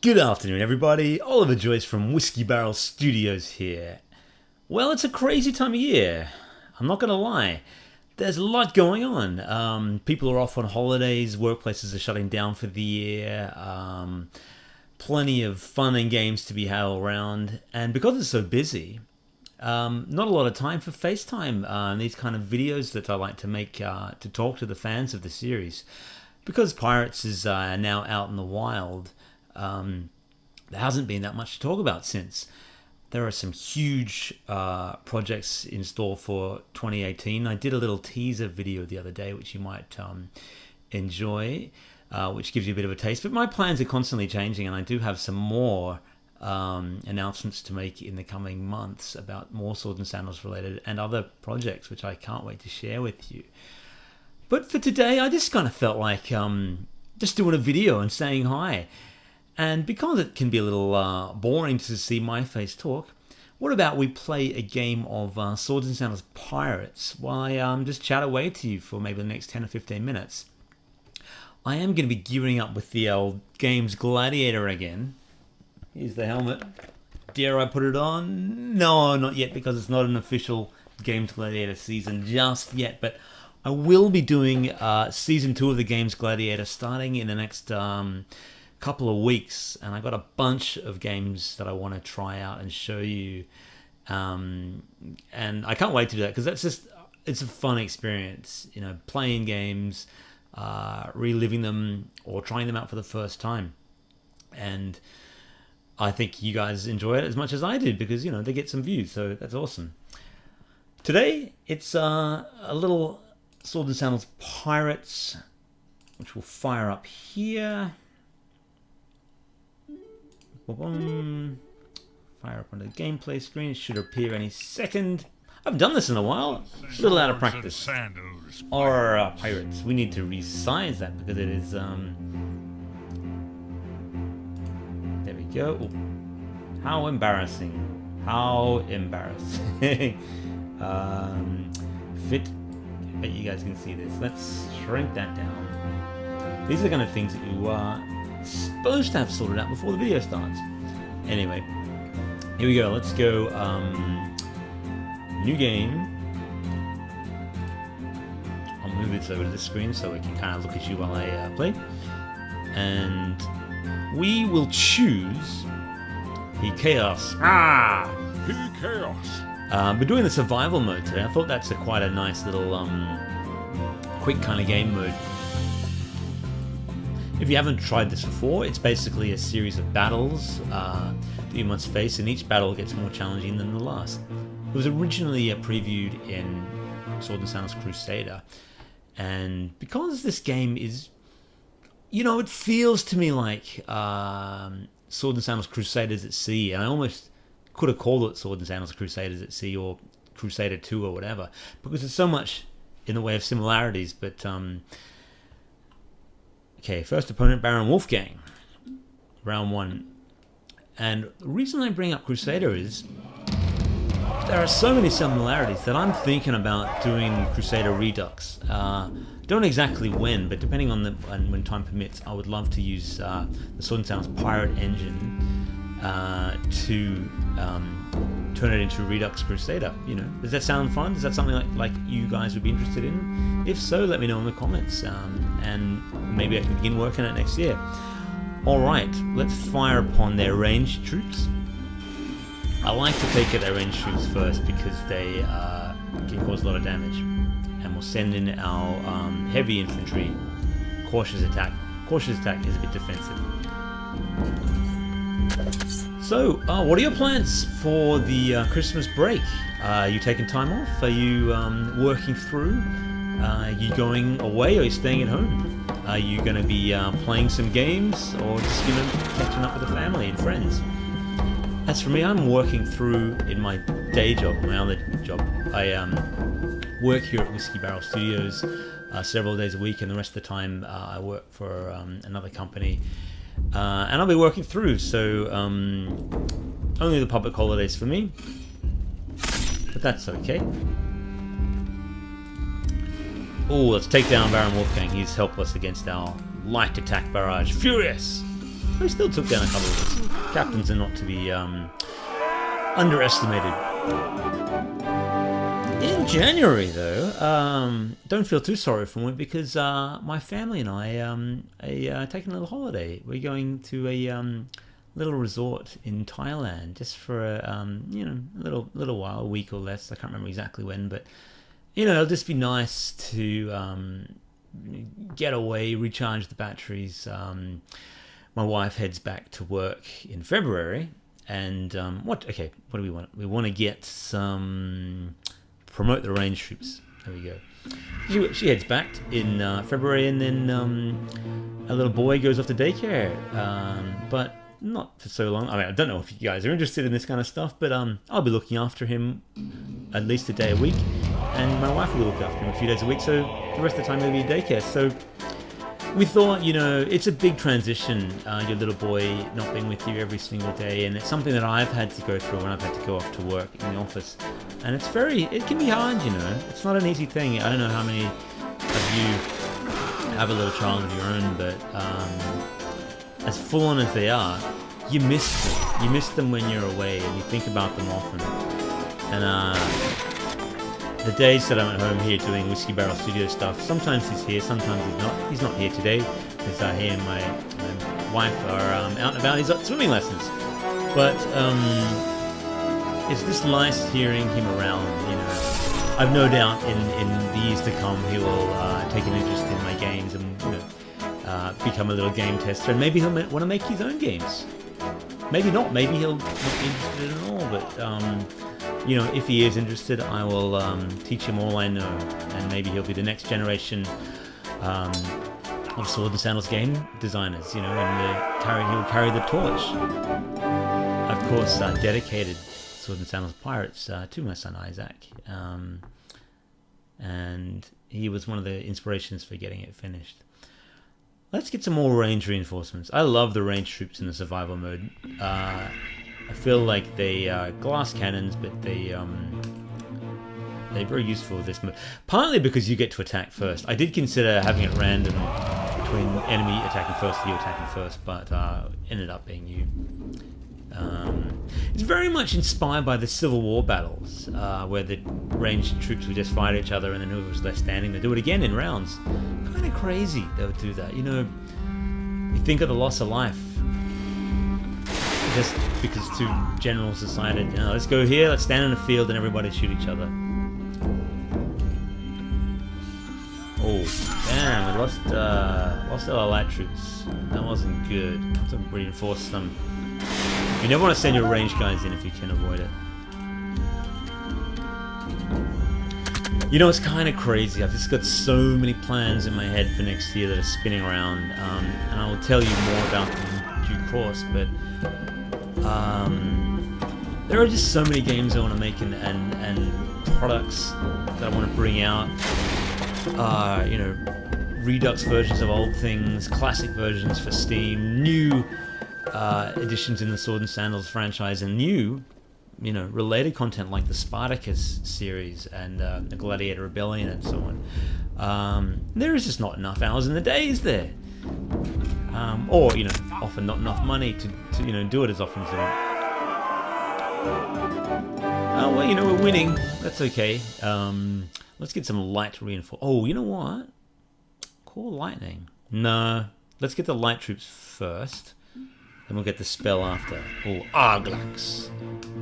Good afternoon, everybody. Oliver Joyce from Whiskey Barrel Studios here. Well, it's a crazy time of year. I'm not going to lie. There's a lot going on. People are off on holidays. Workplaces are shutting down for the year. Plenty of fun and games to be had all around. And because it's so busy, not a lot of time for FaceTime. These kind of videos that I like to make to talk to the fans of the series. Because Pirates is now out in the wild, there hasn't been that much to talk about since. There are some huge projects in store for 2018. I did a little teaser video the other day, which you might enjoy, which gives you a bit of a taste. But my plans are constantly changing, and I do have some more announcements to make in the coming months about more Swords and Sandals related and other projects, which I can't wait to share with you. But for today, I just kind of felt like just doing a video and saying hi. And because it can be a little boring to see my face talk, what about we play a game of Swords and Sandals Pirates while I just chat away to you for maybe the next 10 or 15 minutes. I am going to be gearing up with the old Games Gladiator again. Here's the helmet. Dare I put it on? No, not yet, because it's not an official Games Gladiator season just yet. But I will be doing Season 2 of the Games Gladiator starting in the next couple of weeks, and I got a bunch of games that I want to try out and show you, and I can't wait to do that because it's a fun experience, you know, playing games, reliving them or trying them out for the first time. And I think you guys enjoy it as much as I did because, you know, they get some views, so that's awesome. Today it's a little Swords and Sandals Pirates, which will fire up here. Fire up on the gameplay screen. It should appear any second. I've done this in a while. A little out of practice. Or Pirates. We need to resize that because it is. There we go. Ooh. How embarrassing! How embarrassing! Fit. I bet you guys can see this. Let's shrink that down. These are the kind of things that you supposed to have sorted out before the video starts. Anyway, here we go. Let's go. New game. I'll move this over to the screen so we can kind of look at you while I play. And we will choose the Chaos. The Chaos. We're doing the survival mode today. I thought that's quite a nice little quick kind of game mode. If you haven't tried this before, it's basically a series of battles that you must face, and each battle gets more challenging than the last. It was originally previewed in Swords and Sandals Crusader, and because this game is, you know, it feels to me like Swords and Sandals Crusaders at Sea, and I almost could have called it Swords and Sandals Crusaders at Sea or Crusader 2 or whatever, because there's so much in the way of similarities, but okay, first opponent, Baron Wolfgang. Round 1. And the reason I bring up Crusader is there are so many similarities that I'm thinking about doing Crusader Redux. Don't exactly when, but depending on when time permits, I would love to use the Swords and Sandals Pirate engine to turn it into Redux Crusader. You know, does that sound fun? Is that something like you guys would be interested in? If so, let me know in the comments, and maybe I can begin working on it next year. Alright, let's fire upon their ranged troops. I like to take out their ranged troops first because they can cause a lot of damage. And we'll send in our heavy infantry. Cautious attack. Cautious attack is a bit defensive. So, what are your plans for the Christmas break? Are you taking time off? Are you working through? Are you going away, or are you staying at home? Are you going to be playing some games, or just catching up with the family and friends? As for me, I'm working through in my day job, my other job. I work here at Whiskey Barrel Studios several days a week, and the rest of the time I work for another company. And I'll be working through, so only the public holidays for me, but that's okay. Oh, let's take down Baron Wolfgang. He's helpless against our light attack barrage. Furious! He still took down a couple of us. Captains are not to be underestimated. In January, though, don't feel too sorry for me because my family and I are taking a little holiday. We're going to a little resort in Thailand just for a little while, a week or less. I can't remember exactly when, but it'll just be nice to get away, recharge the batteries. My wife heads back to work in February, and what do we want? We want to get some. Promote the range troops. There we go. She heads back in February, and then a little boy goes off to daycare. But not for so long. I mean, I don't know if you guys are interested in this kind of stuff, but I'll be looking after him at least a day a week, and my wife will look after him a few days a week. So the rest of the time he'll be at daycare. So we thought, it's a big transition, your little boy not being with you every single day, and it's something that I've had to go through when I've had to go off to work in the office. And it can be hard, It's not an easy thing. I don't know how many of you have a little child of your own, but as full on as they are, you miss them. You miss them when you're away, and you think about them often. And the days that I'm at home here doing Whiskey Barrel Studio stuff, sometimes he's here, sometimes he's not. He's not here today because he and my wife are out and about. He's at swimming lessons, but it's just nice hearing him around. I've no doubt in the years to come he will take an interest in my games and become a little game tester, and maybe he'll want to make his own games. Maybe not. Maybe he'll not be interested at all, but. If he is interested, I will teach him all I know, and maybe he'll be the next generation of Swords and Sandals game designers, and he'll carry the torch. Of course, dedicated Swords and Sandals Pirates to my son Isaac, and he was one of the inspirations for getting it finished. Let's get some more range reinforcements. I love the range troops in the survival mode. I feel like they are glass cannons, but they're very useful with this mode. Partly because you get to attack first. I did consider having it random between enemy attacking first and you attacking first, but ended up being you. It's very much inspired by the Civil War battles, where the ranged troops would just fight each other, and then whoever was left standing, they do it again in rounds. Kind of crazy they would do that. You think of the loss of life. Just because two generals decided, let's go here, let's stand in a field and everybody shoot each other. Oh, damn, we lost our light troops. That wasn't good. Have to reinforce them. You never want to send your ranged guys in if you can avoid it. It's kind of crazy. I've just got so many plans in my head for next year that are spinning around, and I will tell you more about them in due course, but there are just so many games I want to make and products that I want to bring out. Redux versions of old things, classic versions for Steam, new editions in the Swords and Sandals franchise, and new, related content like the Spartacus series and the Gladiator Rebellion and so on. There is just not enough hours in the day, is there? Or often not enough money to do it as often as I want. Oh well, we're winning. That's okay. Let's get some light reinforcement. Oh, you know what? Call lightning. No, let's get the light troops first. Then we'll get the spell after. Oh, Arglax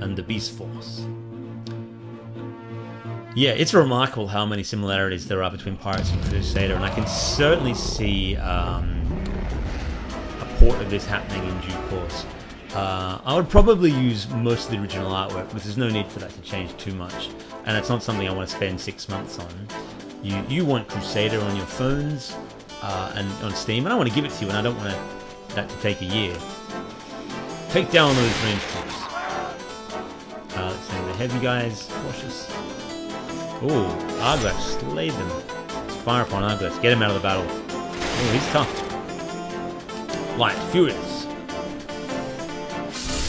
and the Beast Force. Yeah, it's remarkable how many similarities there are between Pirates and Crusader, and I can certainly see a port of this happening in due course. I would probably use most of the original artwork, but there's no need for that to change too much, and it's not something I want to spend 6 months on. You want Crusader on your phones and on Steam, and I want to give it to you, and I don't want that to take a year. Take down those range troops. Let's say the heavy guys, cautious. Oh, Arglax slayed them. Let's fire upon Arglax. Get him out of the battle. Oh, he's tough. Light, furious.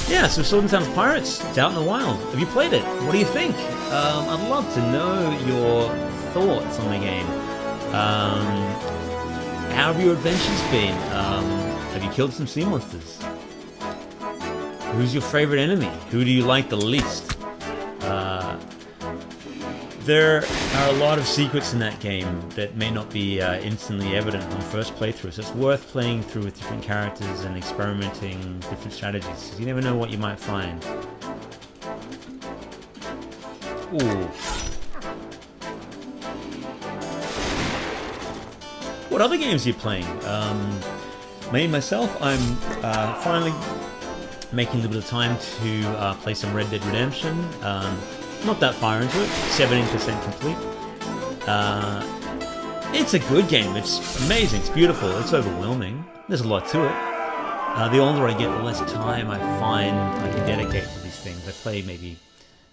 Yeah, so Swords and Sandals Pirates, it's out in the wild. Have you played it? What do you think? I'd love to know your thoughts on the game. How have your adventures been? Have you killed some sea monsters? Who's your favorite enemy? Who do you like the least? There are a lot of secrets in that game that may not be instantly evident on first playthrough, so it's worth playing through with different characters and experimenting different strategies, because you never know what you might find. Ooh. What other games are you playing? Myself, I'm finally making a little bit of time to play some Red Dead Redemption. Not that far into it, 17% complete. It's a good game. It's amazing. It's beautiful. It's overwhelming. There's a lot to it. The older I get, the less time I find I can dedicate to these things. I play maybe,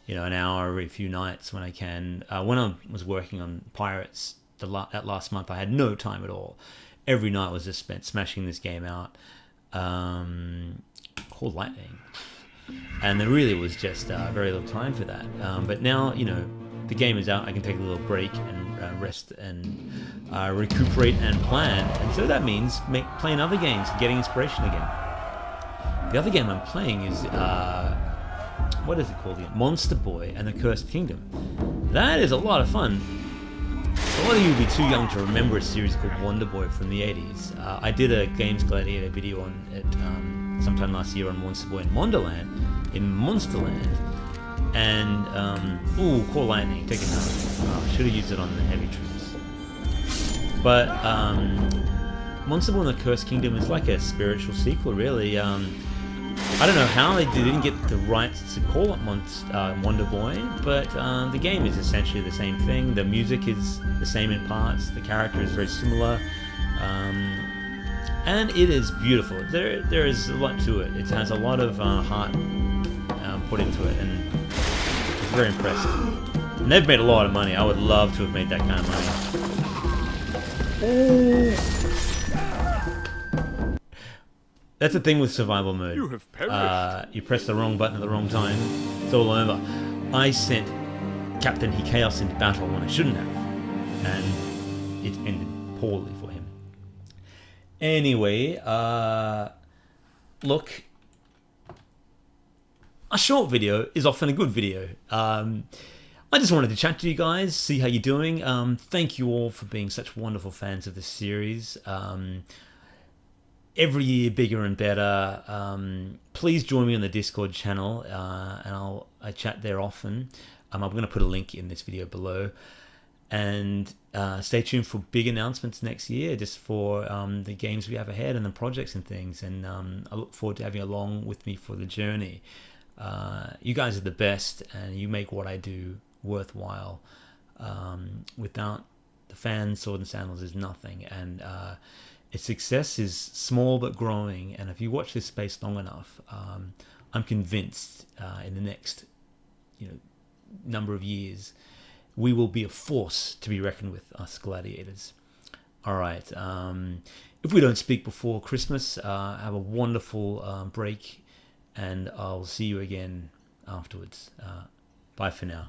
an hour every few nights when I can. When I was working on Pirates that last month, I had no time at all. Every night was just spent smashing this game out. Called Lightning. And there really was just very little time for that. But now, the game is out, I can take a little break and rest and recuperate and plan. And so that means playing other games and getting inspiration again. The other game I'm playing is, what is it called again? Monster Boy and the Cursed Kingdom. That is a lot of fun. A lot of you would be too young to remember a series called Wonder Boy from the 80s. I did a Games Gladiator video on it sometime last year on Monster Boy in Monsterland. And, Core Lightning, take it now. I should have used it on the heavy troops. But, Monster Boy and the Cursed Kingdom is like a spiritual sequel, really. I don't know how they didn't get the rights to call it Wonder Boy, but the game is essentially the same thing. The music is the same in parts. The character is very similar. And it is beautiful. There is a lot to it. It has a lot of heart put into it, and I'm very impressed. And they've made a lot of money. I would love to have made that kind of money. That's the thing with survival mode. You have perished. You press the wrong button at the wrong time. It's all over. I sent Captain Chaos into battle when I shouldn't have, and it ended poorly for him. Anyway, look, a short video is often a good video. I just wanted to chat to you guys, see how you're doing. Thank you all for being such wonderful fans of this series. Every year bigger and better. Please join me on the Discord channel, and I chat there often. I'm going to put a link in this video below. And stay tuned for big announcements next year, just for the games we have ahead and the projects and things. And I look forward to having you along with me for the journey. You guys are the best, and you make what I do worthwhile. Without the fans, Swords and Sandals is nothing. And its success is small but growing. And if you watch this space long enough, I'm convinced in the next number of years, we will be a force to be reckoned with, us gladiators. All right. If we don't speak before Christmas, have a wonderful break, and I'll see you again afterwards. Bye for now.